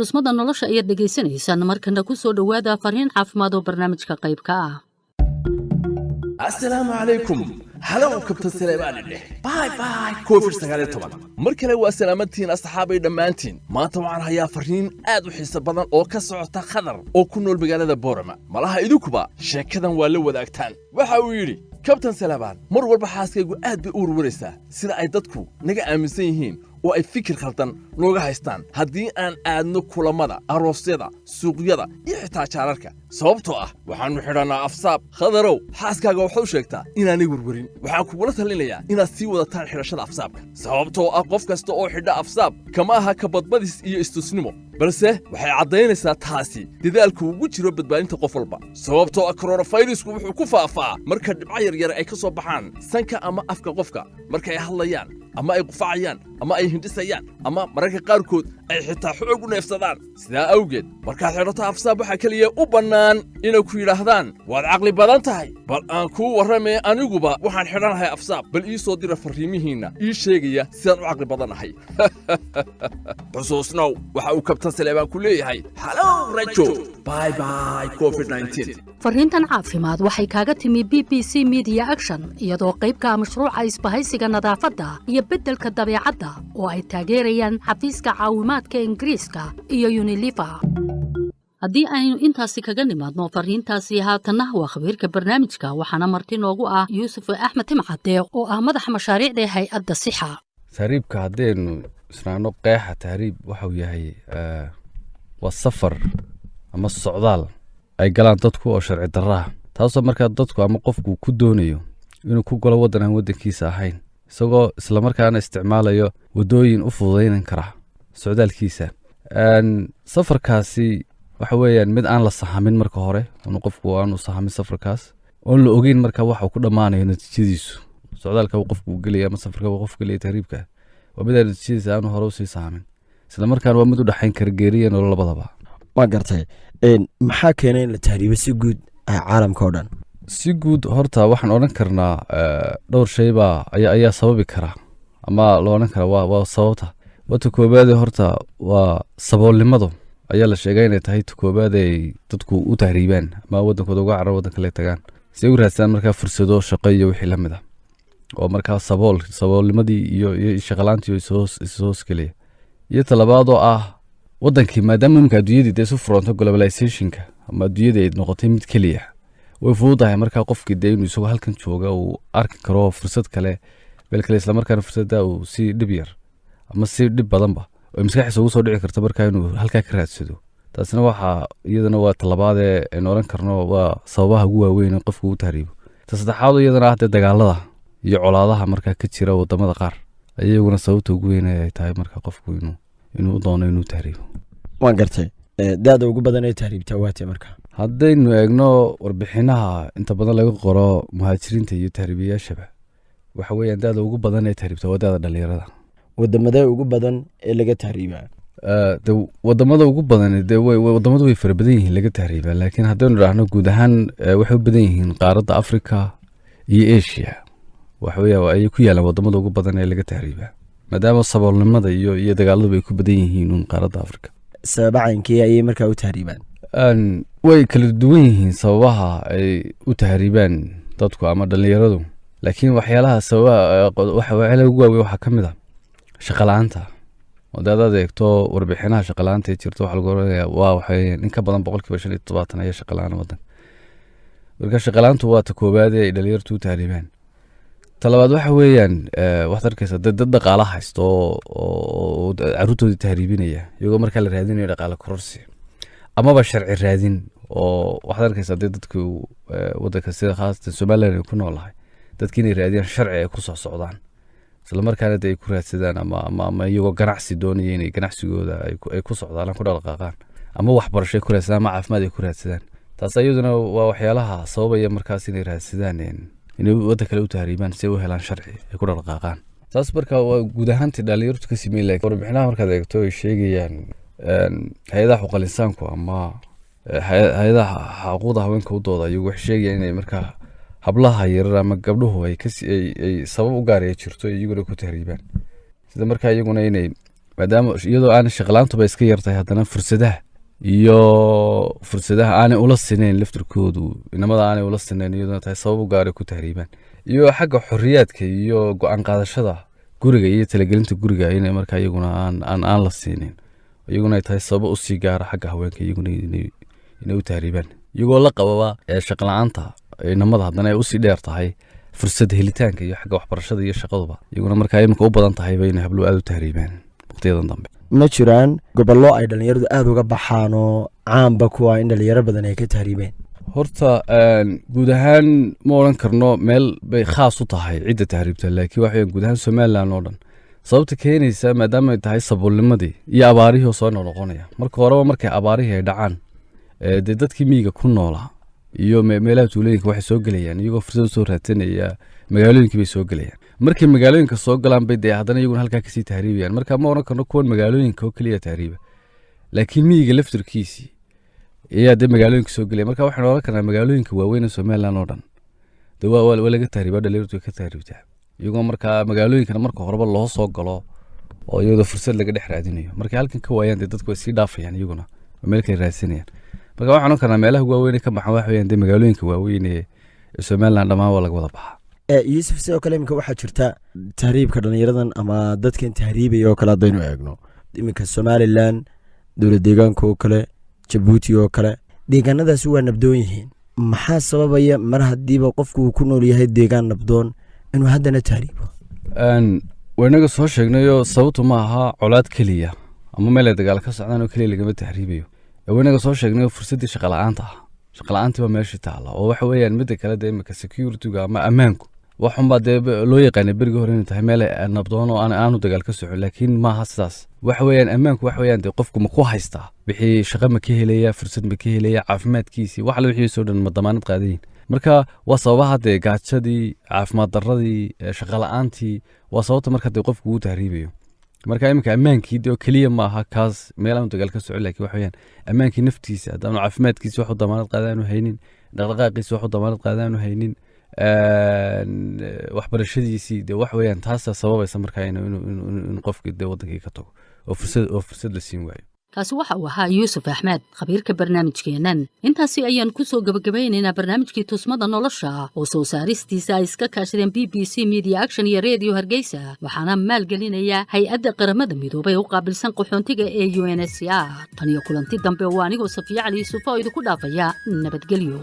tusmada nolosha ayaad dhegaysanaysan markana ku soo dhawaada fariin caafimaad oo barnaamijka qaybka ah. السلام عليكم هلا كابتن سليمان باي باي كوفر سغالي طبعا مركله waa salaamantiin asxaabay dhamaantiin maanta waxaan hayaa fariin aad u xiiso badan oo ka socota khadar oo ku nool magaalada Boorama malaha idinkuba sheekadan waa la wadaagtaan waxa uu yiri كابتن سليمان mar walba xaaskaygu aad bay u ururaysaa sida ay dadku naga aaminsan yihiin oo ay fikir khaldan nooga haystaan haddii aan aadno kulamada aroosyada suuqyada iyo xitaa jaararka sababtoo ah waxaanu xidhanaa afsaab khadarow xaaskaaga wuxuu sheegtaa inaanay warwarin waxaan kugula talinayaa inaad sii wadataan xidhashada afsaabka sababtoo ah qof kasta oo xidha afsaab kama aha kabadbadis iyo istusnimo balse waxay caddaynaysaa taasi dadaalku ugu jiro badbaadinta qof walba sababtoo ah coronavirusku wuxuu ku faafaa marka dhibco yaryar ay ka soo baxaan sanka ama afka qofka marka ay hadlayaan ama ay qufacayaan ama ay hindhisayaan ama mararka qaarkood ay xitaa xoog u neefsadaan sidaa awgeed markaad xidhato afsaab waxaa kaliya u bannaan inay ku yidhaahdaan waad caqli badan tahay bal aan kuu warramee aniguba waxaan xidhanahay afsaab bal ii soo dira fariimihiinna ii sheegaya sidaan u caqli badanahay xusuusnow waxa uu kabtan Saleebaan ku leeyahay hello rajo bye bye covid-19 fariintan caafimaad waxay kaaga timi BBC Media Action iyadoo qaybka mashruuca isbahaysiga nadaafadda iyo beddelka dabeecadda oo ay taageerayaan xafiiska caawimaadka Ingiriiska iyo Unilever. haddii aynu intaasi kaga nimaadno fariintaasi haatanna waa khabiirka barnaamijka waxaana marti noogu ah Yuusuf Axmed Timcade oo ah madaxa mashaariicda hay'adda Sixa. tahriibka haddaynu isnaano qeexa tahriib waxa uu yahay waa safar ama socdaal ay galaan dadku oo sharci darro ah taasoo markaa dadku ama qofku ku doonayo inuu ku galo waddan aan waddankiisa ahayn isagoo isla markaana isticmaalayo waddooyin u fududaynan kara socdaalkiisa safarkaasi waxa weeyaan mid aan la sahamin marka hore inuu qofku aanu sahamin safarkaas oon la ogeyn marka waxa uu ku dhammaanayo natiijadiisu socdaalka uu qofku gelaya ama safarka uu qofku gelaya tahriibka waa mid aan natiijadiisa aanu hore u sii sahamin isla markaana waa mid u dhaxayn kara geeriya nolol labadaba ma gartay maxaa keenay in la tahriibo si guud caalamka oo dhan si guud horta waxaan odhan karnaa dhowr shay baa ayaa sababi kara ama loo odhan kara waa sababta wata koobaade horta waa saboolnimadu ayaa la sheegay inay tahay koobaad ay dadku u tahriibaan ama waddankooda uga cararo waddanka la tagaan si ay u raadsadaan markaa fursado shaqo iyo wixii la mid ah oo markaa saboolnimadii iyo shaqalaantii ishoos gelaya iyo talabaad oo ah waddankii maadaama imika adduunyadii dee isu furanto globalizationka ama adduunyadii ay noqotay mid keliya way fududahay markaa qofkii dee inuu isagoo halkan jooga uu arki karo fursad kale meel kale isla markaana fursadda uu si dhib yar ama si dhib badanba oo maskaxdiisa ugu soo dhici karta markaa inuu halkaa ka raadsado taasina waxaa iyadana waa talabaadee aynu odhan karno waa sababaha ugu waaweyn in qofku u tahriibo ta saddexaad iyadana ah dee dagaalada iyo colaadaha markaa ka jira waddamada qaar ayaa iyaguna sababta ugu weyn ay tahay markaa qofku inuu doono inuu tahriibo waan gartay daada ugu badan ee tahriibta waatee markaa haddaynu eegno warbixinaha inta badan laga qoro muhaajiriinta iyo tahriibayaashaba waxa weeyaan daada ugu badan ee tahriibta waa daada dhalinyarada wadamada ugu badan ee laga tahriibaa wadamada ugu badan wadamadu way fara badan yihiin laga tahriibaa laakiin haddaynu idhaahno guud ahaan waxay u badan yihiin qaaradda Afrika iyo Asia waxa weeyaan ay ku yaalaan wadamada ugu badan ee laga tahriibaa maadaama saboolnimada iyo dagaaladu ay ku badan yihiin qaaradda Afrika sababankii ay markaa u tahriibaan way kala duwan yihiin sababaha ay u tahriibaan dadku ama dhalinyaradu laakiin waxyaalaha sababaha waxa ugu waaweyn waxa kamid ah shaqo la'aanta wadadaad eegto warbixinaha shaqo la'aanta ee jirto waxa lagu oranayaa waa waxay in ka badan 75% ayaa shaqo la'aan waddan marka shaqo la'aantu waa ta koobaad ee dhalinyartu u tahriibaan talabaad waxa weeyaan waxaad arkaysaa dad dhaqaale haysto oo caruurtooda tahriibinaya iyagoo markaa la raadinayo dhaqaale kororsi amaba sharci raadin oo waxaad arkaysaa dadku waddanka sida khaasatan Soomaaliland ay ku noolahay dadkii inay raadiyaan sharci ay ku soo socdaan isla markaana ay ku raadsadaan ama iyagoo ganacsi doonaya inay ganacsigooda ay ku socdaan ku dhaqaaqaan ama waxbarasho ku raadsadaan ama caafimaad ay ku raadsadaan taas ayaduna waa waxyaalaha sababaya markaas inay raadsadaan inay waddan kale u tahriibaan si ay u helaan sharci ay ku dhaqaaqaan taas marka waa guud ahaantii dhalinyartu ka sameeyay laakiin warbixinaha markaad eegto ay sheegayaan hay'adaha xuquuqul insaanku ama hay'adaha xuquuqda haweenka u dooda iyagu waxay sheegayaan inay markaa hablaha yaryar ama gabdhuhu ay sabab u gaar ah jirto iyaguna ku tahriibaan sida markaa iyaguna inay maadaama iyadoo aan shaqalaantuba iska yartahay haddana fursadaha aanay ula sinayn laftirkoodu inamada aanay ula sinayn iyadoo tahay sabab u gaar ah ku tahriibaan iyo xagga xorriyaadka iyo go'aan qaadashada guriga iyo talagelinta guriga inay markaa iyaguna aan la siinin iyaguna ay tahay sabab u sii gaara xagga haweenka iyaguna inay u tahriibaan iyagoo la qababa shaqalaanta inamada haddana ay usii dheer tahay fursad helitaanka iyo xagga waxbarashada iyo shaqaduba iyaguna markaa iminka u badan tahayba inay habluhu aad u tahriibaan waqtiyadan dambe ma jiraan gobollo ay dhallinyaradu aada uga baxaan oo caanba kuwa in dhallinyaro badan ay ka tahriibeen horta guud ahaan ma odhan karno meel bay khaas u tahay cidda tahriibta laakiin waxa guud ahaan somalilan oo dhan sababta keenaysa maadaama ay tahay saboolnimadii iyo abaarihii oo soo noqnoqonaya marka horeba markay abaarihii ay dhacaan dee dadkii miyiga ku noolaa iyo meelaha tuulooyinka waxay soo gelayaan iyagoo fursad usoo raadsanaya magaalooyinkii bay soo gelayaan markay magaalooyinka soo galaan bay dee haddana iyaguna halkaa kasii tahriibayaan marka ma odhan karno kuwan magaalooyinka oo keliya tahriiba laakiin miyiga laftirkiisii ayaa dee magaalooyinka soo gelaya marka waxaan odhan karnaa magaalooyinka waaweyn ee somalilan oo dhan dee waa laga tahriibaa dhalinyartu way ka tahriibtaa iyagoo markaa magaalooyinkana marka horeba loo soo galo oo iyadoo fursad laga dhex raadinayo markay halkan ka waayaan dee dadku way sii dhaafayaan iyaguna oo meel kale raadsanayaan marka waxaan odhan karnaa meelaha waaweyn ka baxan waxa weeyaan dee magaalooyinka waaweyn ee somalilan dhammaan waa laga wada baxaa yuusuf sidoo kale iminka waxaa jirta tahriibka dhallinyaradan ama dadkan tahriibaya oo kale haddaynu eegno iminka somalilan dowlad deegaanka oo kale jabuuti oo kale deegaanadaasi waa nabdoon yihiin maxaa sababaya mar haddiiba qofku uu ku nool yahay deegaan nabdoon inuu haddana tahriibo waynaga soo sheegnayoo sababtu ma aha colaad keliya ama meel ay dagaal ka socdaan oo keliya lagama tahriibayo waynaga soo sheegnayoo fursaddii shaqala-aanta ah shaqala-aantii baa meeshii taalla oo waxa weeyaan midda kale dee imika securityga ama ammaanku waxunbaa dee loo yaqaanay berigii hore inay tahay meel nabdoon oo aanu dagaal ka socon laakiin maaha sidaas waxa weeyaan ammaanku waxa weeyaan dee qofku ma ku haystaa wixii shaqo ma ka helaya fursad ma ka helaya caafimaadkiisii wax la wixiisoo dhan ma damaanad qaadayin marka waa sababaha dee gaajadii caafimaad darradii shaqala-aantii waa sababta marka dee qofku uu tahriibayo marka iminka ammaankii oo keliya ma aha kaas meel aanu dagaal ka socon laakiin waxa weeyaan ammaankii naftiisa haddaanu caafimaadkiisi wax u damaanad qaadaanu haynin dhaqdhaqaaqiisi wax u damaanad qaadaanu haynin waxbarashadiisii dee wax weeyaan taasa sababaysa markaa in qofkii dee wadankii ka tago oo fursad la siin waayo kaasi waxa uu ahaa yuusuf axmed khabiirka barnaamijkeennan intaasi ayaan ku soo gebagabaynaynaa barnaamijkii tusmada nolosha oo soo saaristiisa ay iska kaashadeen b b c media action iyo redio hargeysa waxaana maalgelinaya hay-adda qaramada midoobay u qaabilsan qaxoontiga ee UNHCR tan iyo kulanti dambe oo anigoo safiya cali yuusuf oo idinku dhaafaya nabadgelyo